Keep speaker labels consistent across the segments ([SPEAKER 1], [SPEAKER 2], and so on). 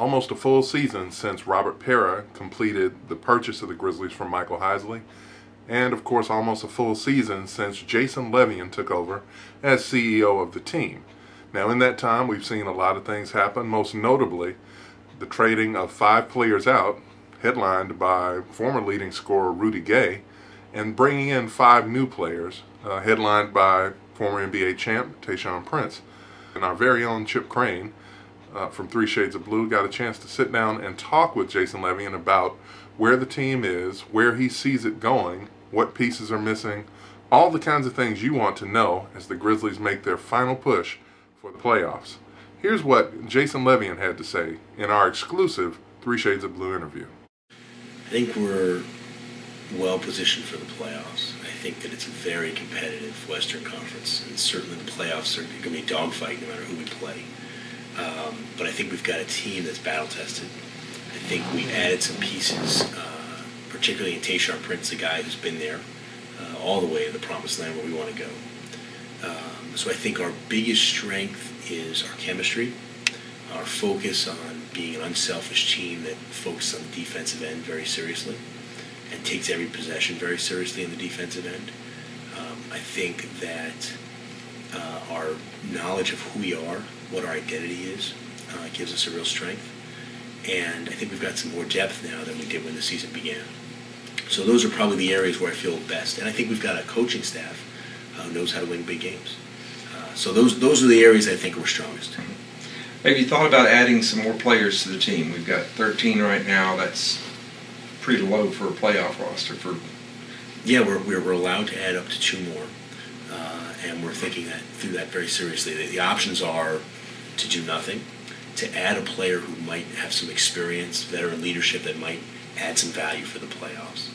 [SPEAKER 1] almost a full season since Robert Pera completed the purchase of the Grizzlies from Michael Heisley, and of course almost a full season since Jason Levien took over as CEO of the team. Now in that time we've seen a lot of things happen, most notably the trading of 5 players out, headlined by former leading scorer Rudy Gay, and bringing in 5 new players, headlined by former NBA champ Tayshaun Prince. And our very own Chip Crain from 3 Shades of Blue got a chance to sit down and talk with Jason Levien about where the team is, where he sees it going, what pieces are missing, all the kinds of things you want to know as the Grizzlies make their final push for the playoffs. Here's what Jason Levien had to say in our exclusive 3 Shades of Blue interview.
[SPEAKER 2] I think we're well positioned for the playoffs. I think that it's a very competitive Western Conference, and certainly the playoffs are going to be a dogfight no matter who we play. But I think we've got a team that's battle-tested. I think we added some pieces, particularly in Tayshaun Prince, a guy who's been there all the way to the promised land where we want to go. So I think our biggest strength is our chemistry, our focus on being an unselfish team that focuses on the defensive end very seriously and takes every possession very seriously in the defensive end. I think that our knowledge of who we are, what our identity is, gives us a real strength. And I think we've got some more depth now than we did when the season began. So those are probably the areas where I feel best. And I think we've got a coaching staff who knows how to win big games. So those are the areas I think we're strongest.
[SPEAKER 3] Have you thought about adding some more players to the team? We've got 13 right now. That's pretty low for a playoff roster.
[SPEAKER 2] Yeah, we're allowed to add up to 2 more, and we're thinking through that very seriously. The options are to do nothing, to add a player who might have some experience, veteran leadership that might add some value for the playoffs,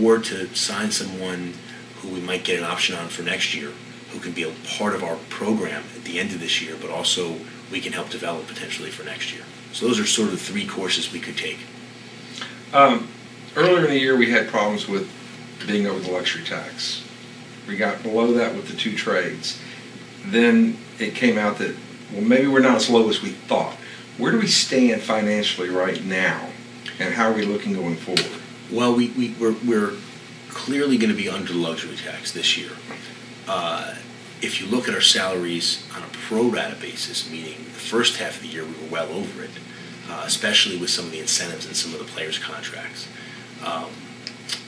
[SPEAKER 2] or to sign someone who we might get an option on for next year, who can be a part of our program at the end of this year, but also we can help develop potentially for next year. So those are sort of the 3 courses we could take.
[SPEAKER 3] Earlier in the year we had problems with being over the luxury tax. We got below that with the 2 trades. Then it came out that, well, maybe we're not as low as we thought. Where do we stand financially right now, and how are we looking going forward?
[SPEAKER 2] Well, we're clearly going to be under the luxury tax this year. If you look at our salaries on a pro rata basis, meaning the first half of the year we were well over it, especially with some of the incentives and some of the players' contracts.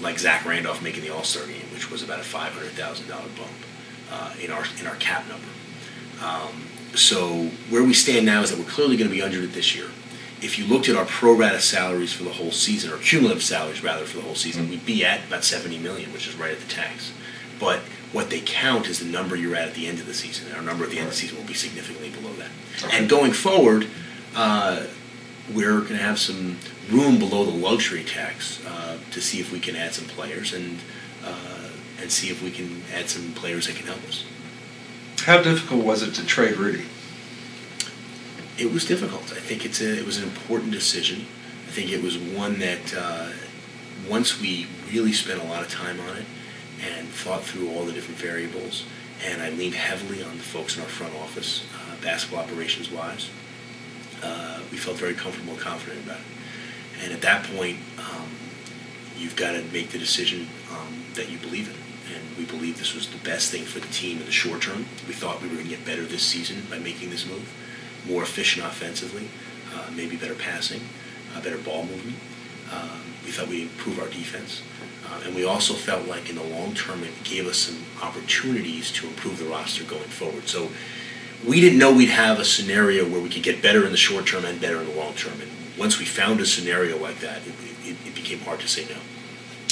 [SPEAKER 2] Like Zach Randolph making the All-Star game, which was about a $500,000 bump in our cap number. So where we stand now is that we're clearly going to be under it this year. If you looked at our pro rata salaries for the whole season, or cumulative salaries rather for the whole season, we'd be at about $70 million, which is right at the tax. But what they count is the number you're at the end of the season, and our number at the end of the season will be significantly below that. Okay. And going forward, we're going to have some room below the luxury tax to see if we can add some players and see if we can add some players that can help us.
[SPEAKER 3] How difficult was it to trade Rudy?
[SPEAKER 2] It was difficult. I think it was an important decision. I think it was one that once we really spent a lot of time on it and thought through all the different variables, and I leaned heavily on the folks in our front office, basketball operations-wise, we felt very comfortable and confident about it. And at that point, you've got to make the decision that you believe in. And we believe this was the best thing for the team in the short term. We thought we were going to get better this season by making this move, more efficient offensively, maybe better passing, better ball movement. We thought we'd improve our defense. And we also felt like in the long term it gave us some opportunities to improve the roster going forward. So we didn't know we'd have a scenario where we could get better in the short term and better in the long term. And once we found a scenario like that, it became hard to say no.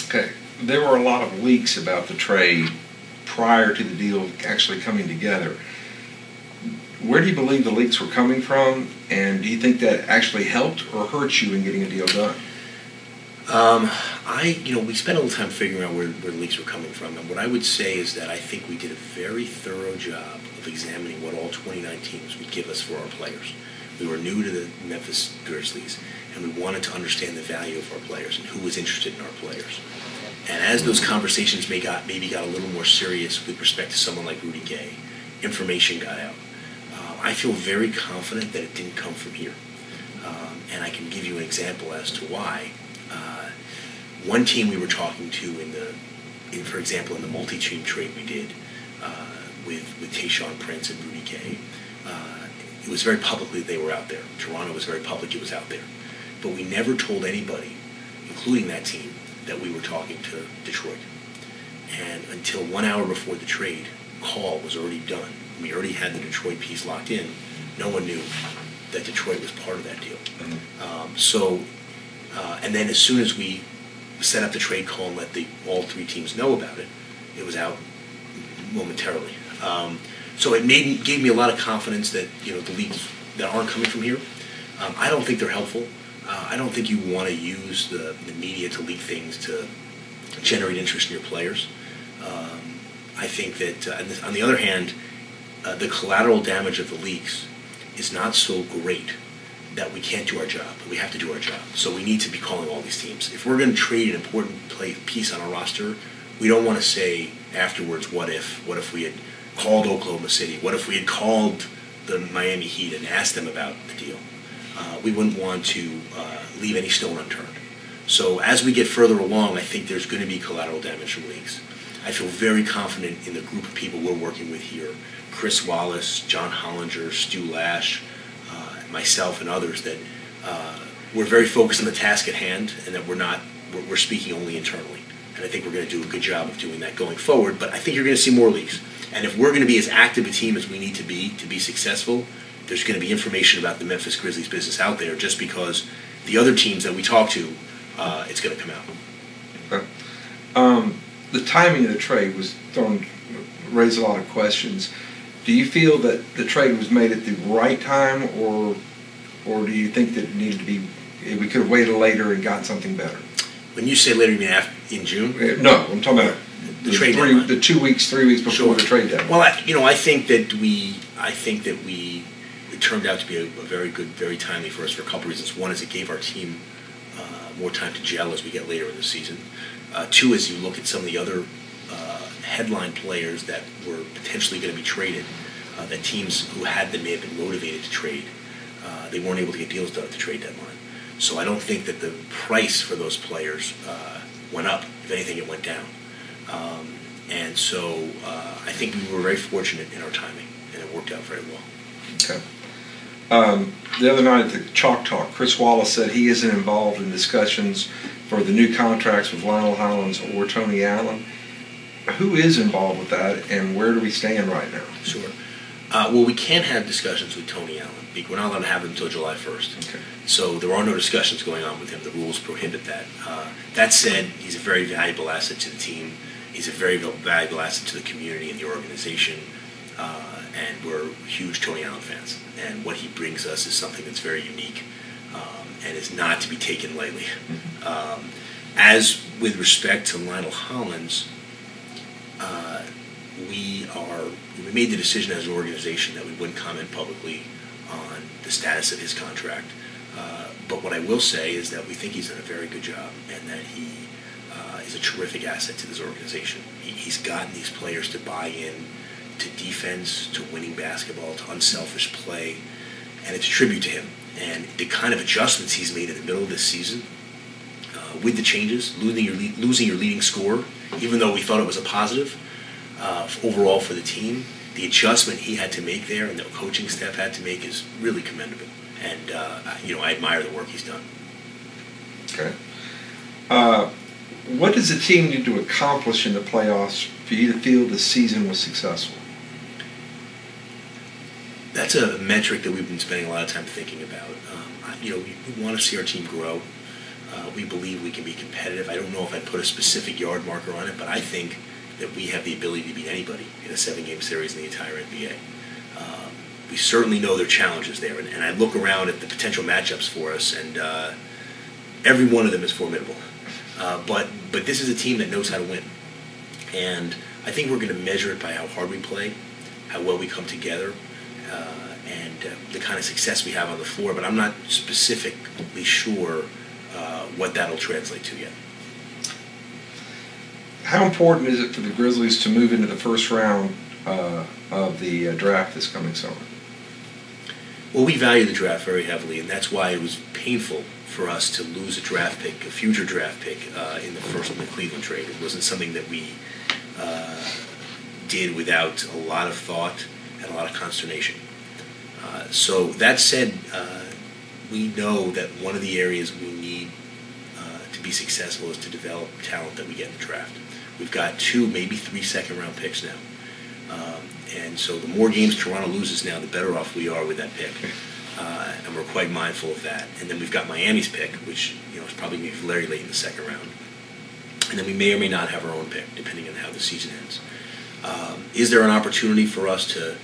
[SPEAKER 3] Okay. There were a lot of leaks about the trade prior to the deal actually coming together. Where do you believe the leaks were coming from, and do you think that actually helped or hurt you in getting a deal done?
[SPEAKER 2] We spent a little time figuring out where the leaks were coming from, and what I would say is that I think we did a very thorough job of examining what all 29 teams would give us for our players. We were new to the Memphis Grizzlies, and we wanted to understand the value of our players and who was interested in our players. And as those conversations maybe got a little more serious with respect to someone like Rudy Gay, information got out. I feel very confident that it didn't come from here. And I can give you an example as to why. One team we were talking to for example, in the multi-team trade we did with Tayshaun Prince and Rudy Gay, it was very publicly they were out there. Toronto was very public it was out there. But we never told anybody, including that team, that we were talking to Detroit. And until 1 hour before the trade, call was already done. We already had the Detroit piece locked in. No one knew that Detroit was part of that deal. And then as soon as we set up the trade call and let all three teams know about it, it was out momentarily. So it gave me a lot of confidence that the leagues that aren't coming from here, I don't think they're helpful. I don't think you want to use the media to leak things to generate interest in your players. I think that, on the other hand, the collateral damage of the leaks is not so great that we can't do our job. We have to do our job. So we need to be calling all these teams. If we're going to trade an important piece on our roster, we don't want to say afterwards, what if we had called Oklahoma City? What if we had called the Miami Heat and asked them about the deal? We wouldn't want to leave any stone unturned. So as we get further along, I think there's going to be collateral damage from leaks. I feel very confident in the group of people we're working with here. Chris Wallace, John Hollinger, Stu Lash, myself and others, that we're very focused on the task at hand and that we're speaking only internally. And I think we're going to do a good job of doing that going forward, but I think you're going to see more leaks. And if we're going to be as active a team as we need to be successful, there's going to be information about the Memphis Grizzlies business out there just because the other teams that we talk to, it's going to come out.
[SPEAKER 3] Okay. The timing of the trade raised a lot of questions. Do you feel that the trade was made at the right time, or do you think that it needed to be? We could have waited later and gotten something better?
[SPEAKER 2] When you say later, you mean in June?
[SPEAKER 3] No, I'm talking about
[SPEAKER 2] the trade deadline.
[SPEAKER 3] The 2 weeks, 3 weeks before the trade deadline.
[SPEAKER 2] Well, I think that it turned out to be a very good, very timely for us for a couple reasons. One is it gave our team more time to gel as we get later in the season. Two is you look at some of the other headline players that were potentially going to be traded, that teams who had them may have been motivated to trade. They weren't able to get deals done at the trade deadline. So I don't think that the price for those players went up. If anything, it went down. And so I think we were very fortunate in our timing, and it worked out very well.
[SPEAKER 3] Okay. The other night at the Chalk Talk, Chris Wallace said he isn't involved in discussions for the new contracts with Lionel Hollins or Tony Allen. Who is involved with that, and where do we stand right now?
[SPEAKER 2] Sure. Well, we can't have discussions with Tony Allen. We're not allowed to have them until July 1st.
[SPEAKER 3] Okay.
[SPEAKER 2] So there are no discussions going on with him. The rules prohibit that. That said, he's a very valuable asset to the team. He's a very valuable asset to the community and the organization. And we're huge Tony Allen fans. And what he brings us is something that's very unique and is not to be taken lightly. As with respect to Lionel Hollins, we made the decision as an organization that we wouldn't comment publicly on the status of his contract. But what I will say is that we think he's done a very good job and that he is a terrific asset to this organization. He's gotten these players to buy in to defense, to winning basketball, to unselfish play, and it's a tribute to him. And the kind of adjustments he's made in the middle of this season, with the changes, losing your leading scorer, even though we thought it was a positive overall for the team, the adjustment he had to make there and the coaching staff had to make is really commendable. And I admire the work he's done.
[SPEAKER 3] Okay. What does the team need to accomplish in the playoffs for you to feel the season was successful?
[SPEAKER 2] That's a metric that we've been spending a lot of time thinking about. We want to see our team grow. We believe we can be competitive. I don't know if I'd put a specific yard marker on it, but I think that we have the ability to beat anybody in a 7-game series in the entire NBA. We certainly know there are challenges there, and I look around at the potential matchups for us, and every one of them is formidable. But this is a team that knows how to win, and I think we're going to measure it by how hard we play, how well we come together, and the kind of success we have on the floor. But I'm not specifically sure what that'll translate to yet.
[SPEAKER 3] How important is it for the Grizzlies to move into the first round of the draft this coming summer?
[SPEAKER 2] Well, we value the draft very heavily, and that's why it was painful for us to lose a draft pick, a future draft pick, in the Cleveland trade. It wasn't something that we did without a lot of thought and a lot of consternation. So that said, we know that one of the areas we need to be successful is to develop talent that we get in the draft. We've got 2, maybe 3 second-round picks now. And so the more games Toronto loses now, the better off we are with that pick. And we're quite mindful of that. And then we've got Miami's pick, which is probably going to be very late in the second round. And then we may or may not have our own pick, depending on how the season ends. Is there an opportunity for us to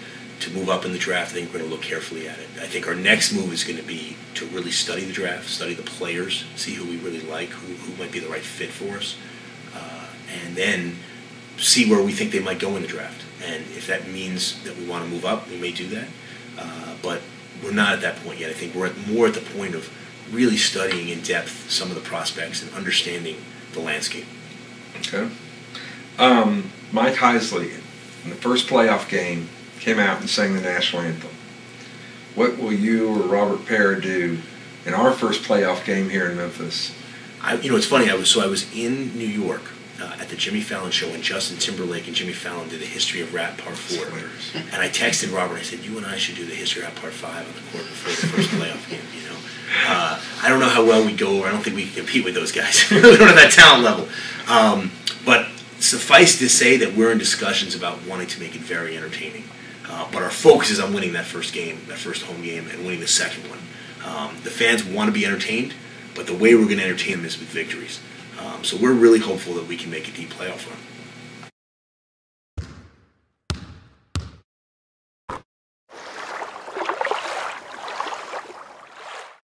[SPEAKER 2] move up in the draft? I think we're going to look carefully at it. I think our next move is going to be to really study the draft, study the players, see who we really like, who might be the right fit for us, and then see where we think they might go in the draft. And if that means that we want to move up, we may do that. But we're not at that point yet. I think we're more at the point of really studying in depth some of the prospects and understanding the landscape.
[SPEAKER 3] Okay. Mike Heisley, in the first playoff game, came out and sang the national anthem. What will you or Robert Parra do in our first playoff game here in Memphis?
[SPEAKER 2] It's funny. I was in New York at the Jimmy Fallon show when Justin Timberlake and Jimmy Fallon did the History of Rap Part 4. And I texted Robert. I said, "You and I should do the History of Rap Part 5 on the court before the first playoff game." I don't know how well we go. I don't think we can compete with those guys. We don't have that talent level. But suffice to say that we're in discussions about wanting to make it very entertaining. But our focus is on winning that first game, that first home game, and winning the second one. The fans want to be entertained, but the way we're going to entertain them is with victories. So we're really hopeful that we can make a deep playoff run.